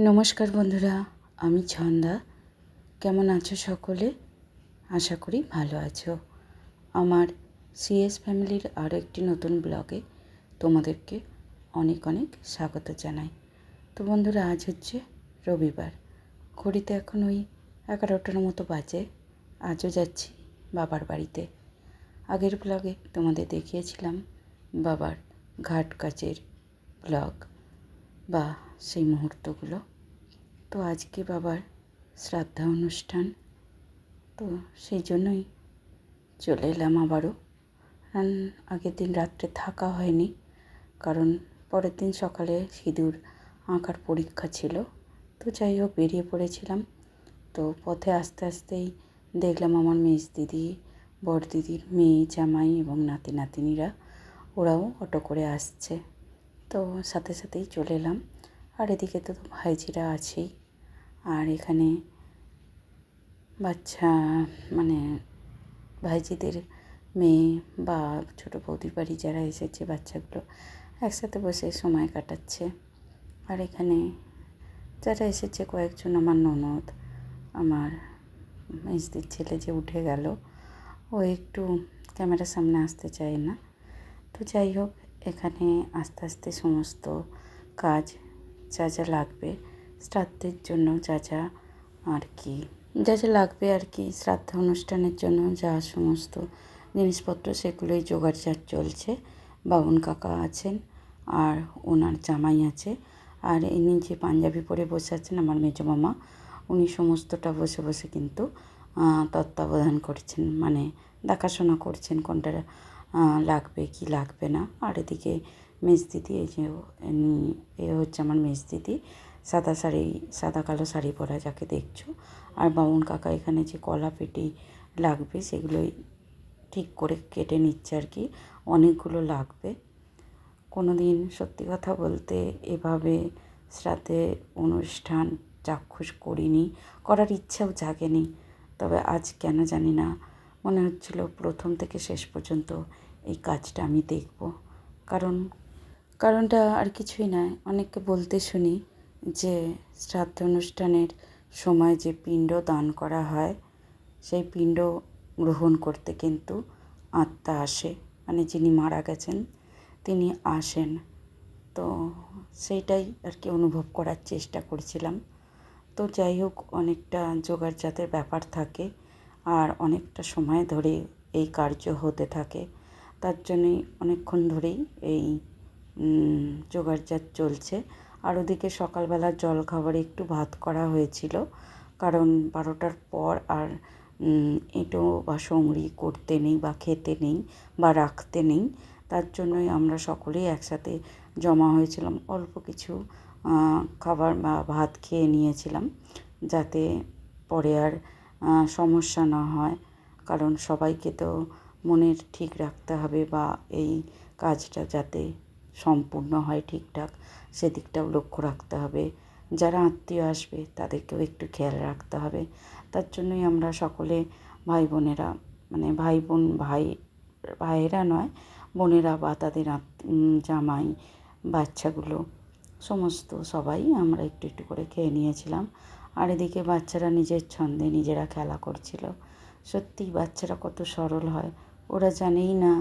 নমস্কার বন্ধুরা, আমি ছন্দা। কেমন আছো সকলে? আশা করি ভালো আছো। আমার সিএস ফ্যামিলির আরও একটি নতুন ব্লগে তোমাদেরকে অনেক অনেক স্বাগত জানাই। তো বন্ধুরা, আজ হচ্ছে রবিবার। ঘড়িতে এখন ওই 11টার মতো বাজে। আজও যাচ্ছি বাবার বাড়িতে। আগের ব্লগে তোমাদের দেখিয়েছিলাম বাবার ঘাট কাজের ব্লগ বা সেই মুহূর্তগুলো। তো আজকে বাবার শ্রাদ্ধা অনুষ্ঠান, তো সেই জন্যই চলে এলাম আবারও। আগের দিন রাত্রে থাকা হয়নি, কারণ পরের দিন সকালে সিঁদুর আঁকার পরীক্ষা ছিল। তো যাই হোক, বেরিয়ে পড়েছিলাম। তো পথে আস্তে আস্তেই দেখলাম আমার মেজদিদি, বড়দিদির মেয়ে, জামাই এবং নাতি নাতনিরা ওরাও অটো করে আসছে। তো সাথে সাথেই চলে এলাম। আর এদিকে তো ভাইঝিরা আছেই। আর এখানে বাচ্চা ভাইঝিদের মেয়ে বা ছোটো বৌদির বাড়ি যারা এসেছে, বাচ্চাগুলো একসাথে বসে সময় কাটাচ্ছে। আর এখানে যারা এসেছে কয়েকজন আমার ননদ, আমার মেজদির ছেলে যে উঠে গেল, ও একটু ক্যামেরার সামনে আসতে চায় না। তো যাই হোক, এখানে আস্তে আস্তে সমস্ত কাজ যা যা লাগবে শ্রাদ্ধের জন্য, যা যা লাগবে আর কি, শ্রাদ্ধ অনুষ্ঠানের জন্য যা সমস্ত জিনিসপত্র, সেগুলোই জোগাড়জাট চলছে। বাবুন কাকা আছেন আর ওনার জামাই আছে। আর ইনি যে পাঞ্জাবি পরে বসে আছেন আমার মেজো মামা, উনি সমস্তটা বসে বসে কিন্তু তত্ত্বাবধান করছেন, দেখাশোনা করছেন কোনটা লাগবে কি লাগবে না। আর এদিকে মেজদিদি, এই যে এ হচ্ছে আমার মেজদিদি, সাদা কালো শাড়ি পরা যাকে দেখছো। আর বামুন কাকা এখানে যে কলা পেটি লাগবে সেগুলোই ঠিক করে কেটে নিচ্ছে আর কি, অনেকগুলো লাগবে। কোনো দিন সত্যি কথা বলতে এভাবে শ্রাদ্ধে অনুষ্ঠান চাক্ষুষ করিনি, করার ইচ্ছাও জাগেনি। তবে আজ কেন জানি না মনে হচ্ছিল প্রথম থেকে শেষ পর্যন্ত এই কাজটা আমি দেখব। কারণটা আর কিছুই নয়, অনেককে বলতে শুনি যে শ্রাদ্ধ অনুষ্ঠানের সময় যে পিণ্ড দান করা হয়, সেই পিণ্ড গ্রহণ করতে কিন্তু আত্মা আসে, যিনি মারা গেছেন তিনি আসেন। তো সেইটাই আর কি অনুভব করার চেষ্টা করছিলাম। তো যাই হোক, অনেকটা জোগাড়জাতের ব্যাপার থাকে আর অনেকটা সময় ধরে এই কার্য হতে থাকে। তার জন্যই অনেকক্ষণ ধরেই এই জোগাড়জাত চলছে। আর ওদিকে সকালবেলার জলখাবারে একটু ভাত করা হয়েছিল, কারণ 12টার পর আর এঁটো বা সমরি করতে নেই বা খেতে নেই বা রাখতে নেই। তার জন্যই আমরা সকলেই একসাথে জমা হয়েছিলাম, অল্প কিছু খাবার বা ভাত খেয়ে নিয়েছিলাম, যাতে পরে আর সমস্যা না হয়। কারণ সবাইকে তো মনের ঠিক রাখতে হবে, বা এই কাজটা যাতে সম্পূর্ণ হয় ঠিকঠাক সেদিকটাও লক্ষ্য রাখতে হবে। যারা আত্মীয় আসবে তাদেরকেও একটু খেয়াল রাখতে হবে। তার জন্যই আমরা সকলে ভাই বোনেরা, ভাইয়েরা নয়, বোনেরা বা তাদের জামাই, বাচ্চাগুলো সমস্ত সবাই আমরা একটু একটু করে খেয়ে নিয়েছিলাম। আর এদিকে বাচ্চারা নিজের ছন্দে নিজেরা খেলা করছিল। সত্যিই বাচ্চারা কত সরল হয়, ওরা জানেই না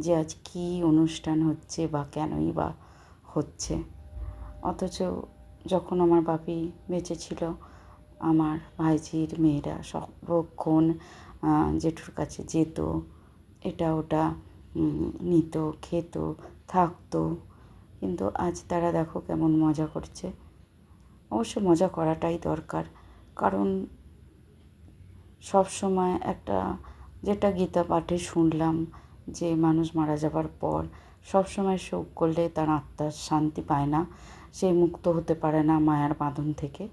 যে আজ কী অনুষ্ঠান হচ্ছে বা কেনই বা হচ্ছে। অথচ যখন আমার বাপি বেঁচে ছিল, আমার ভাইঝির মেয়েরা সর্বক্ষণ জেঠুর কাছে যেত, এটা ওটা নিত, খেত, থাকতো। কিন্তু আজ তারা দেখো কেমন মজা করছে। অবশ্য মজা করাটাই দরকার, কারণ সব সময় যেটা গীতা পাঠে শুনলাম, যে মানুষ মারা যাবার পর সব সময় শোক করলে তার আত্মার শান্তি পায় না, সে মুক্ত হতে পারে না মায়ার বাঁধন থেকে।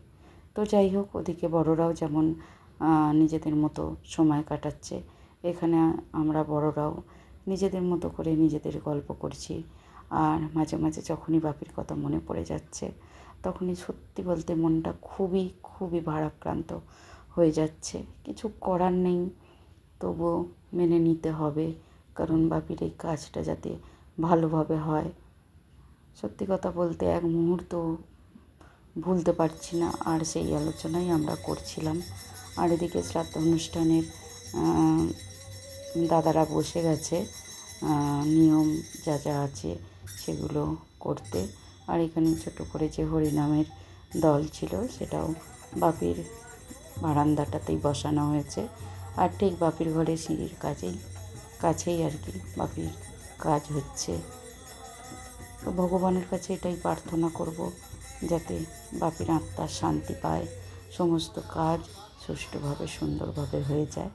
তো যাই হোক, ওদিকে বড়রাও যেমন নিজেদের মতো সময় কাটাচ্ছে, এখানে আমরা বড়রাও নিজেদের মতো করে নিজেদের গল্প করছি। আর মাঝে মাঝে যখনই বাপির কথা মনে পড়ে যাচ্ছে, তখনই সত্যি বলতে মনটা খুবই খুবই ভারাক্রান্ত হয়ে যাচ্ছে। কিছু করার নেই, তবুও মেনে নিতে হবে, কারণ বাপির এই কাজটা যাতে ভালোভাবে হয়। সত্যি কথা বলতে এক মুহূর্ত ভুলতে পারছি না, আর সেই আলোচনাই আমরা করছিলাম। আর এদিকে শ্রাদ্ধ অনুষ্ঠানের দাদারা বসে গেছে নিয়ম যা যা আছে সেগুলো করতে। আর এখানে ছোট করে যে হরিনামের দল ছিল সেটাও বাপির বারান্দাটাতেই বসানো হয়েছে। আর ঠিক বাপির ঘরে সিঁড়ির কাছেই আর কি বাপির কাজ হচ্ছে। তো ভগবানের কাছে এটাই প্রার্থনা করব, যাতে বাপির আত্মার শান্তি পায়, সমস্ত কাজ সুষ্ঠুভাবে সুন্দরভাবে হয়ে যায়।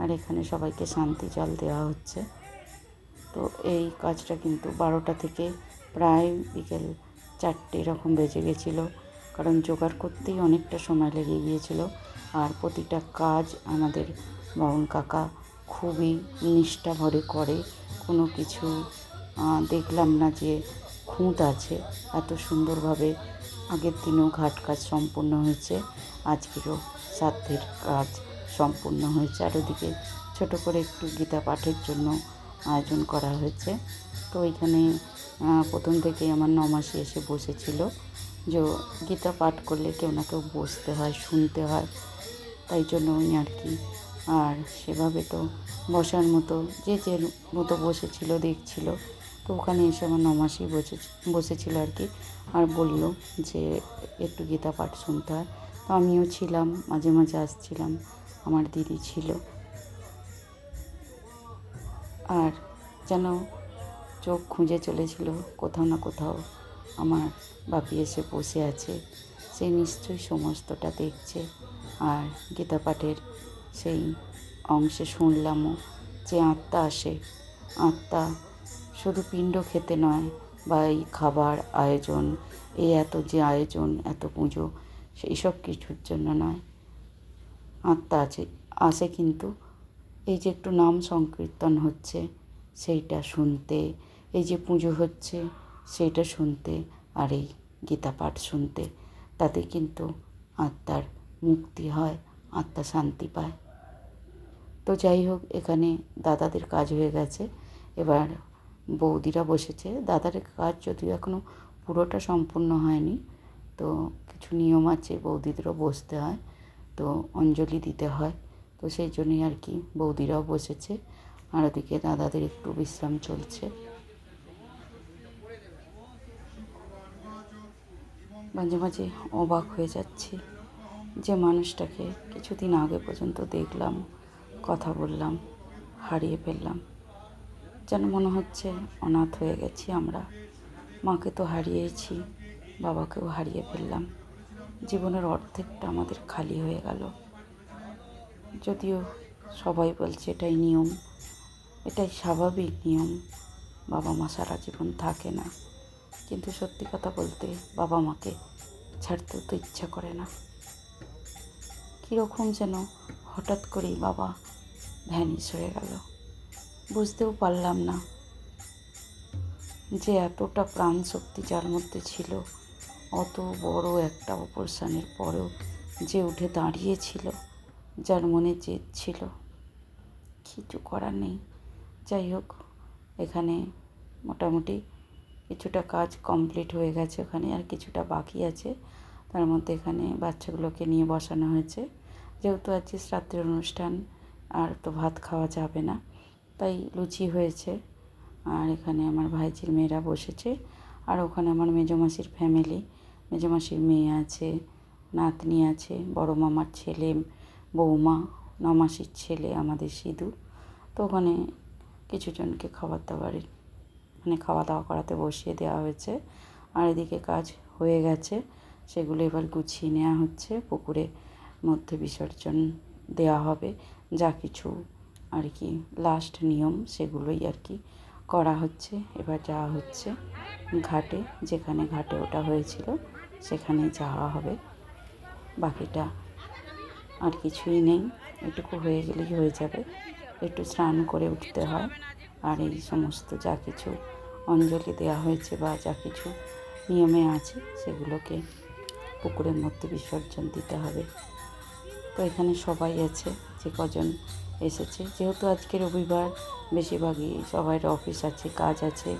আর এখানে সবাইকে শান্তি জল দেওয়া হচ্ছে। তো এই কাজটা কিন্তু 12টা থেকে প্রায় বিকেল 4টে এরকম বেজে গেছিলো, কারণ জোগাড় করতেই অনেকটা সময় লেগে গিয়েছিল। আর প্রতিটা কাজ আমাদের বামুন কাকা খুবই নিষ্ঠা ভরে করে, কোনো কিছু দেখলাম না যে খুঁত আছে। এত সুন্দরভাবে আগের দিনেও ঘাট কাজ সম্পূর্ণ হয়েছে, আজকেরও শ্রাদ্ধের কাজ সম্পূর্ণ হয়েছে। আর ওদিকে ছোটো করে একটু গীতা পাঠের জন্য আয়োজন করা হয়েছে। তো ওইখানে প্রথম থেকেই আমার নমাসি এসে বসেছিল, যে গীতা পাঠ করলে কেউ না কেউ বসতে হয়, শুনতে হয়, তাই জন্যই আর কি। আর সেভাবে তো বসার মতো যে মতো বসেছিল দেখছিল। তো ওখানে এসে আমার নমাসি বসেছিল আর কি, আর বলল যে একটু গীতা পাঠ শুনতে হয়। তো আমিও ছিলাম, মাঝে মাঝে আসছিলাম, আমার দিদি ছিল। আর যেন চোখ খুঁজে চলেছিল কোথাও না কোথাও আমার বাপি এসে বসে আছে, সে নিশ্চয়ই সমস্তটা দেখছে। আর গীতা পাঠের সেই অংশে শুনলামও যে আত্মা আসে, আত্মা শুধু পিণ্ড খেতে নয়, বা এই খাবার আয়োজন, এই এত যে আয়োজন, এত পুজো, সেই সব কিছুর জন্য নয়, আত্মা আসে কিন্তু এই যে একটু নাম সংকীর্তন হচ্ছে সেইটা শুনতে, এই যে পুজো হচ্ছে সেইটা শুনতে, আর এই গীতা পাঠ শুনতে, তাতে কিন্তু আত্মার মুক্তি হয়, আত্মা শান্তি পায়। তো যাই হোক, এখানে দাদাদের কাজ হয়ে গেছে, এবার বৌদিরা বসেছে। দাদাদের কাজ যদিও এখনও পুরোটা সম্পূর্ণ হয়নি, তো কিছু নিয়ম আছে, বৌদিদেরও বসতে হয়, তো অঞ্জলি দিতে হয়, তো সেই জন্যই আর কি বৌদিরাও বসেছে। আর ওদিকে দাদাদের একটু বিশ্রাম চলছে। মাঝে মাঝে অবাক হয়ে যাচ্ছি, যে মানুষটাকে কিছুদিন আগে পর্যন্ত দেখলাম, কথা বললাম, হারিয়ে ফেললাম। যেন মনে হচ্ছে অনাথ হয়ে গেছি আমরা। মাকে তো হারিয়েছি, বাবাকেও হারিয়ে ফেললাম, জীবনের অর্ধেকটা আমাদের খালি হয়ে গেল। যদিও সবাই বলছে এটাই নিয়ম, এটাই স্বাভাবিক নিয়ম, বাবা মা সারা জীবন থাকে না, কিন্তু সত্যি কথা বলতে বাবা মাকে ছাড়তেও তো ইচ্ছা করে না। কীরকম যেন হঠাৎ করেই বাবা ভ্যানিশ হয়ে গেল, বুঝতেও পারলাম না যে এতটা প্রাণ শক্তি যার মধ্যে ছিল, অত বড় একটা অপারেশনের পরেও যে উঠে দাঁড়িয়েছিল, যার মনে জেদ ছিল, কিছু করার নেই। যাই হোক, এখানে মোটামুটি কিছুটা কাজ কমপ্লিট হয়ে গেছে, ওখানে আর কিছুটা বাকি আছে। তার মধ্যে এখানে বাচ্চাগুলোকে নিয়ে বসানো হয়েছে, যেহেতু আজকে শ্রাদ্ধের অনুষ্ঠান, আর তো ভাত খাওয়া যাবে না, তাই লুচি হয়েছে। আর এখানে আমার ভাইঝির মেয়েরা বসেছে, আর ওখানে আমার মেজোমাসির ফ্যামিলি, মেজোমাসির মেয়ে আছে, নাতনি আছে, বড় মামার ছেলে, বৌমা, নমাসির ছেলে, আমাদের সিঁদুর। তো ওখানে কিছুজনকে খাওয়া দাওয়া করাতে বসিয়ে দেওয়া হয়েছে। আর এদিকে কাজ হয়ে গেছে, সেগুলো এবার গুছিয়ে নেওয়া হচ্ছে, পুকুরে মধ্যে বিসর্জন দেওয়া হবে। যা কিছু আর কি লাস্ট নিয়ম সেগুলোই আর কি করা হচ্ছে। এবার যাওয়া হচ্ছে ঘাটে, যেখানে ঘাটে ওটা হয়েছিল সেখানে যাওয়া হবে। বাকিটা আর কিছুই নেই, এটুকু হয়ে গেলেই হয়ে যাবে। একটু স্নান করে উঠতে হয়, আর এই সমস্ত যা কিছু অঞ্জলি দেওয়া হয়েছে বা যা কিছু নিয়মে আছে সেগুলোকে পুকুরের মধ্যে বিসর্জন দিতে হবে। তো এখানে সবাই আছে, যে কজন এসেছে, যেহেতু আজকে রবিবার, বেশিরভাগই সবার অফিস আছে, কাজ আছে,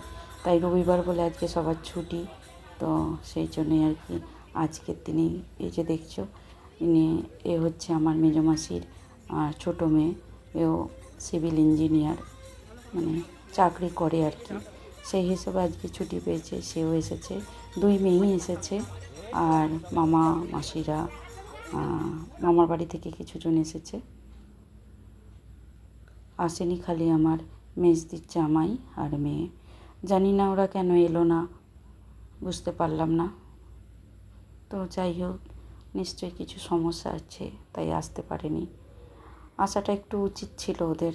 তাই রবিবার বলে আজকে সবার ছুটি, তো সেই জন্যই আর কি আজকের দিনে এই যে দেখছো ইনি এ হচ্ছে আমার মেজমাসির ছোটো মেয়ে, এও সিভিল ইঞ্জিনিয়ার, মানে চাকরি করে আর কি। সেই হিসেবে আজকে ছুটি পেয়েছে, সেও এসেছে, দুই মেয়েই এসেছে। আর মামা মাসিরা, মামার বাড়ি থেকে কিছুজন এসেছে। আসেনি খালি আমার মেজদির জামাই আর মেয়ে। জানি না ওরা কেন এলো না, বুঝতে পারলাম না। তো যাই হোক, নিশ্চয়ই কিছু সমস্যা আছে, তাই আসতে পারেনি। আসাটা একটু উচিত ছিল ওদের,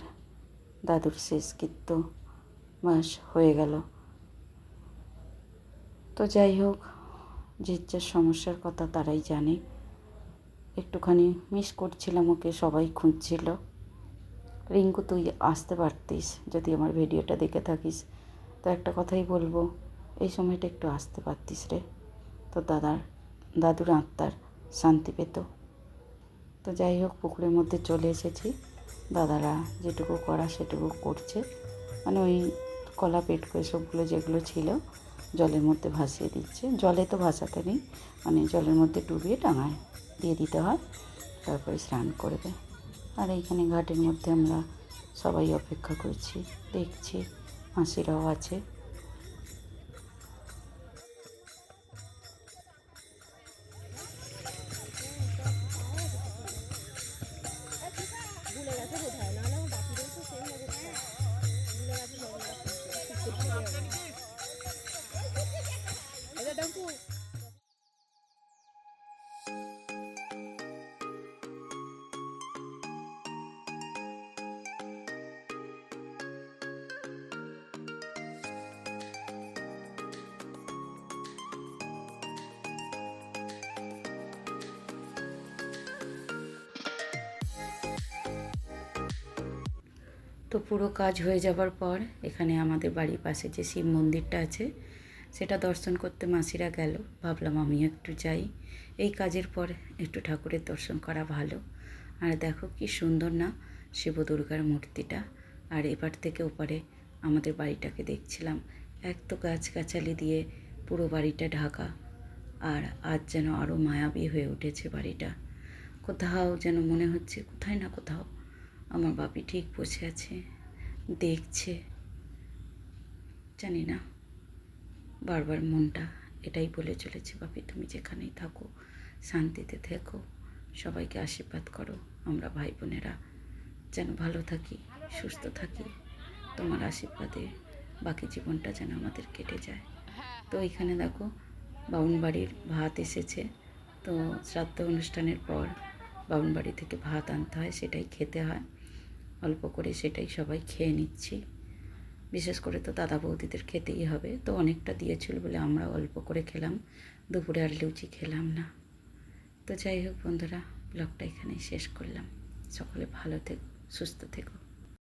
দাদুর শেষকৃত্য মাস হয়ে গেল। তো যাই হোক, যে যার সমস্যার কথা তারাই জানে। একটুখানি মিস করছিলাম ওকে, সবাই খুঁজছিল। রিঙ্কু, তুই আসতে পারতিস যদি আমার ভিডিওটা দেখে থাকিস। তো একটা কথাই বলবো, এই সময়টা একটু আসতে পারতিস রে, তো দাদুর আত্মার শান্তি পেত। তো যাই হোক, পুকুরের মধ্যে চলে এসেছি। দাদারা যেটুকু করা সেটুকু করছে, মানে ওই কলা পেটকো এসবগুলো যেগুলো ছিল জলের মধ্যে ভাসিয়ে দিচ্ছে। জলে তো ভাসাতে নেই, মানে জলের মধ্যে ডুবিয়ে ডাঙায় দিয়ে দিতে হয়, তারপরে স্নান করবে। আর এইখানে ঘাটের মধ্যে আমরা সবাই অপেক্ষা করছি, দেখছি, মাসিরাও আছে। তো পুরো কাজ হয়ে যাবার পর এখানে আমাদের বাড়ির পাশে যে শিব মন্দিরটা আছে সেটা দর্শন করতে মাসিরা গেল। ভাবলাম আমিও একটু যাই, এই কাজের পর একটু ঠাকুরের দর্শন করা ভালো। আর দেখো কি সুন্দর না শিব দুর্গার মূর্তিটা। আর এপার থেকে ওপারে আমাদের বাড়িটাকে দেখছিলাম, এক তো গাছগাছালি দিয়ে পুরো বাড়িটা ঢাকা। আর আজ যেন আরও মায়াবী হয়ে উঠেছে বাড়িটা। কোথাও যেন মনে হচ্ছে কোথায় না কোথাও আমার বাপি ঠিক বসে আছে, দেখছে। জানি না, বারবার মনটা এটাই বলে চলেছে, বাপি তুমি যেখানেই থাকো শান্তিতে থেকো, সবাইকে আশীর্বাদ করো, আমরা ভাই বোনেরা যেন ভালো থাকি, সুস্থ থাকি, তোমার আশীর্বাদে বাকি জীবনটা যেন আমাদের কেটে যায়। তো এইখানে দেখো বাউনবাড়ির ভাত এসেছে। তো শ্রাদ্ধ অনুষ্ঠানের পর বাউনবাড়ি থেকে ভাত আনতে হয়, সেটাই খেতে হয়। অল্প করে সেটাই সবাই খেয়ে নিচ্ছি। বিশেষ করে তো দাদা বৌদিদের খেতেই হবে, তো অনেকটা দিয়েছিল বলে আমরা অল্প করে খেলাম, দুপুরে আর লুচি খেলাম না। তো যাই হোক বন্ধুরা, ব্লগটা এখানেই শেষ করলাম। সকলে ভালো থেকো, সুস্থ থেকো।